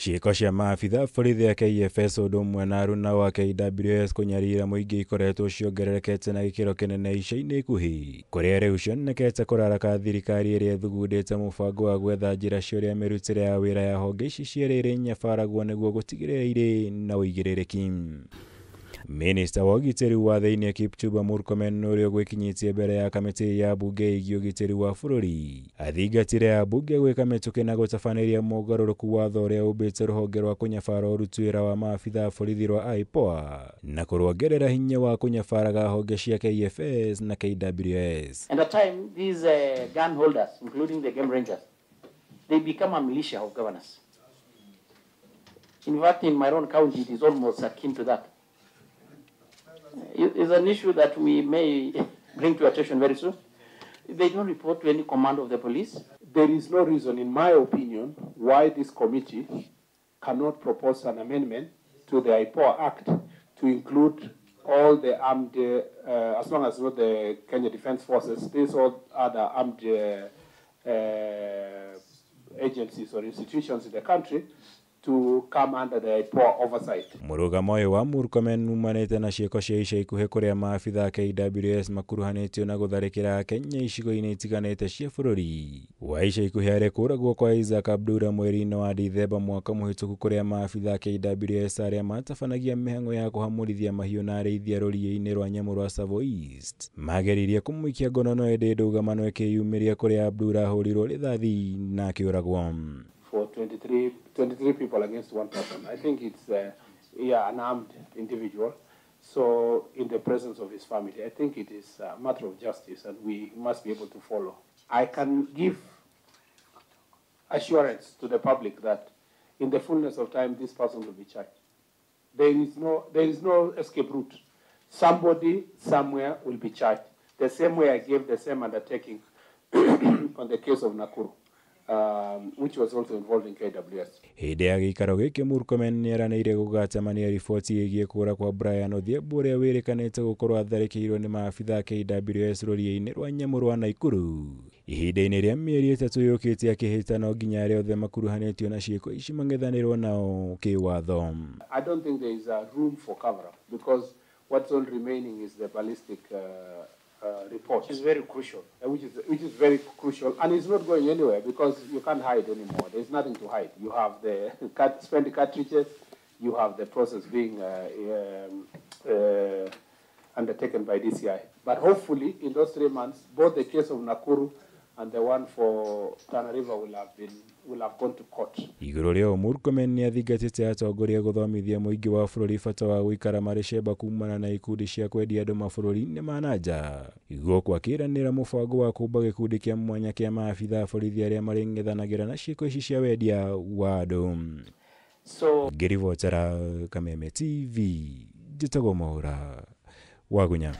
Ciĩko cia maabitha borithi ya KFS ũndũ ũmwe na aruna wa KWS kũnyarira mũingĩ ikoretwo ciongererekete na gĩkĩro kĩnene ica-inĩ ikuhĩ, kũrĩa rĩu cionekete kũraraka thirikari ĩrĩa ĩthugundĩte mũbango wa gwetha njĩra cia ũrĩa mĩrutĩre ya wĩra ya honge ici cierĩ ĩrĩ nyabaragwo nĩguo gũtigĩrĩra irĩ na ũigĩrĩrĩki. Minista wa ũgitĩri wa thĩinĩ Kipchumba Murkomen ũrĩa ũgwĩkinyĩtie mbere ya kamĩtĩ ya mbunge ĩgiĩ ũgitĩri wa bũrũri athingatire ambunge gwĩka mĩtũkĩ na gũtabanĩria mogarũrũku watho ũrĩa ũmbĩte rũhonge rwa kũnyabara ũruti wĩra wa maabitha a borithi rwa IPOA na kũrwongerera hinya wa kũnyabaraga honge cia KFS na KWS. And at time these gun holders, including the game rangers, they become a militia of governors. In fact, in my own county, it is almost akin to that. It's an issue that we may bring to attention very soon. They don't report to any command of the police. There is no reason, in my opinion, why this committee cannot propose an amendment to the IPOA Act to include all the armed, as long as not the Kenya Defence Forces, these all other armed agencies or institutions in the country to come under the IPOA oversight. Mũrũgamo ũyũ wa Murkomen umanĩte na ciĩko cia ica ikuhĩ kũrĩa maabitha a KWS makuruhanĩtio na gũtharĩkĩra Kenya icigo-inĩ itiganĩte cia bũrũri. Wa ica ikuhĩ harĩ kũragwo kwa Isaac Abdura mweri-inĩ wa Dithemba mwaka mũhĩtũku kũrĩa maabitha a KWS arĩa matabanagia mĩhang'o ya kũhamũrithia mahiũ na arĩithia rũriĩ-inĩ rwa nyamũ rwa Tsavo East mageririe kũmũikia ngono no ĩndĩ ndũgamano ĩkĩyumĩria kũrĩa Abdura ahũrirwo rithathi na akĩũragwo. For 23 people against one person. I think it's an armed individual. So in the presence of his family, I think it is a matter of justice and we must be able to follow. I can give assurance to the public that in the fullness of time, this person will be charged. There is no escape route. Somebody somewhere will be charged. The same way I gave the same undertaking on the case of Nakuru. Which was also involving KWS. Hĩndĩ ya gĩikaro gĩkĩ Murkomen nĩeranĩire gũgacemania riboti ĩgiĩ kũũra kwa Brian Odhiambo ũrĩa wĩrĩkanĩte gũkorwo atharĩkĩirwo nĩ maabitha KWS rũriĩ-inĩ rwa nyamũ rwa Naikuru. Ihinda-inĩ rĩa mĩeri ĩtatũ yũkĩte akĩhĩta no nginya arĩa othe makuruhanĩtio na ciĩko ici mang'ethanĩrwo nao kĩwatho. I don't think there is a room for cover-up because what's all remaining is the ballistic report. Which is very crucial. Which is very crucial, and it's not going anywhere because you can't hide anymore. There's nothing to hide. You have the spent cartridges, you have the process being undertaken by DCI. But hopefully, in those 3 months, both the case of Nakuru and the one for Tana River will have gone to court. Igũrũ rĩo Murkomen nĩathingatĩte atongoria gũthomithia mũingĩ wa bũrũri bata wa gũikara marĩ cemba kumana na ikundi cia kwendia andũ mabũrũri-inĩ ma nanja. Gũkũ akĩĩranĩra mũbango wa kũmba gĩkundi kĩa mwanya kĩa maabitha a borithi arĩa marĩng'ethanagĩra na ciĩko ici cia wendia wa andũ. Ngĩribotera Kameme TV, njĩtagwo Mwaũra wa Gunya.